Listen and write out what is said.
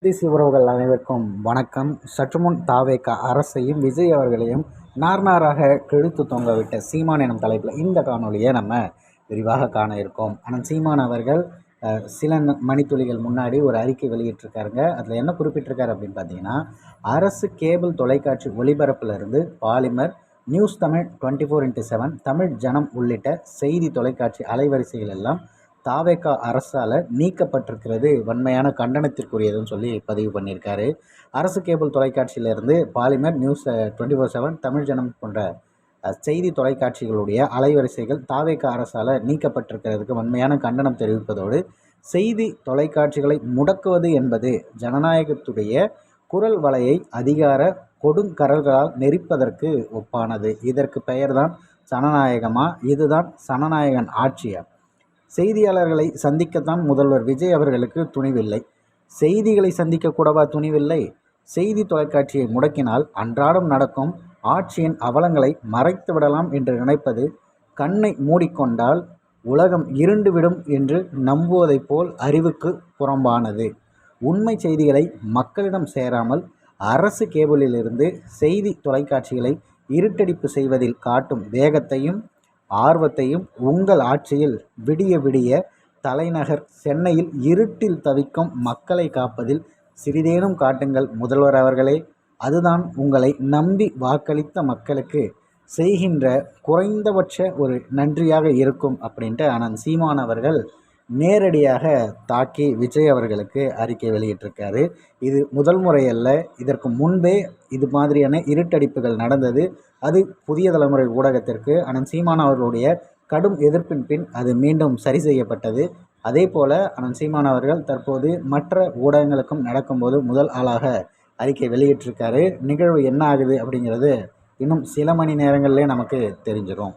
DC உறவுகள் அனைவருக்கும் வணக்கம். சற்றுமுன் தாவேகா அரசையும் விஜய் அவர்களையும் நார்நாராக கிழித்து தொங்கவிட்ட சீமான் எனும் தலைப்பில் இந்த காணொலியை நம்ம விரிவாக காண இருக்கோம். ஆனால் சீமான் அவர்கள் சில மணித்துளிகள் முன்னாடி ஒரு அறிக்கை வெளியிட்டிருக்காருங்க. அதில் என்ன குறிப்பிட்டிருக்காரு அப்படின்னு பார்த்தீங்கன்னா, அரசு கேபிள் தொலைக்காட்சி ஒளிபரப்பிலிருந்து பாலிமர், நியூஸ் தமிழ் 24x7, தமிழ் ஜனம் உள்ளிட்ட செய்தி தொலைக்காட்சி அலைவரிசைகள் எல்லாம் தாவேகா அரசால் நீக்கப்பட்டிருக்கிறது வன்மையான கண்டனத்திற்குரியதுன்னு சொல்லி பதிவு பண்ணியிருக்காரு. அரசு கேபிள் தொலைக்காட்சியிலிருந்து பாலிமர், நியூஸ் 24x7, தமிழ் ஜனம் போன்ற செய்தி தொலைக்காட்சிகளுடைய அலைவரிசைகள் தாவேகா அரசால் நீக்கப்பட்டிருக்கிறதுக்கு வன்மையான கண்டனம் தெரிவிப்பதோடு, செய்தி தொலைக்காட்சிகளை முடக்குவது என்பது ஜனநாயகத்துடைய குரல் வலையை அதிகார கொடுங்கரல்களால் நெரிப்பதற்கு ஒப்பானது. இதற்கு பெயர்தான் ஜனநாயகமா? இதுதான் சனநாயகன் ஆட்சியா? செய்தியாளர்களை சந்திக்கத்தான் முதல்வர் விஜய் அவர்களுக்கு துணிவில்லை. செய்திகளை சந்திக்கக்கூடவா துணிவில்லை? செய்தி தொலைக்காட்சியை முடக்கினால் அன்றாடம் நடக்கும் ஆட்சியின் அவலங்களை மறைத்து விடலாம் என்று நினைப்பது, கண்ணை மூடிக்கொண்டால் உலகம் இருண்டுவிடும் என்று நம்புவதைப் போல் அறிவுக்கு புறம்பானது. உண்மை செய்திகளை மக்களிடம் சேராமல் அரசு கேபிளிலிருந்து செய்தி தொலைக்காட்சிகளை இருட்டடிப்பு செய்வதில் காட்டும் வேகத்தையும் ஆர்வத்தையும் உங்கள் ஆட்சியில் விடிய விடிய தலைநகர் சென்னையில் இருட்டில் தவிக்கும் மக்களை காப்பதில் சிறிதேனும் காட்டுங்கள் முதல்வர் அவர்களே. அதுதான் உங்களை நம்பி வாக்களித்த மக்களுக்கு செய்கின்ற குறைந்தபட்ச ஒரு நன்றியாக இருக்கும் அப்படின்ட்டு அண்ணன் சீமான் அவர்கள் நேரடியாக தாக்கி விஜய் அவர்களுக்கு அறிக்கை வெளியிட்டிருக்காரு. இது முதல் முறையல்ல, இதற்கு முன்பே இது மாதிரியான இருட்டடிப்புகள் நடந்தது. அது புதிய தலைமுறை ஊடகத்திற்கு அண்ணன் சீமான் அவர்களுடைய கடும் எதிர்ப்பின் பின் அது மீண்டும் சரி செய்யப்பட்டது. அதே போல் அண்ணன் சீமான் அவர்கள் தற்போது மற்ற ஊடகங்களுக்கும் நடக்கும்போது முதல் ஆளாக அறிக்கை வெளியிட்டிருக்காரு. நிகழ்வு என்ன ஆகுது அப்படிங்கிறது இன்னும் சில மணி நேரங்களிலே நமக்கு தெரிஞ்சிடும்.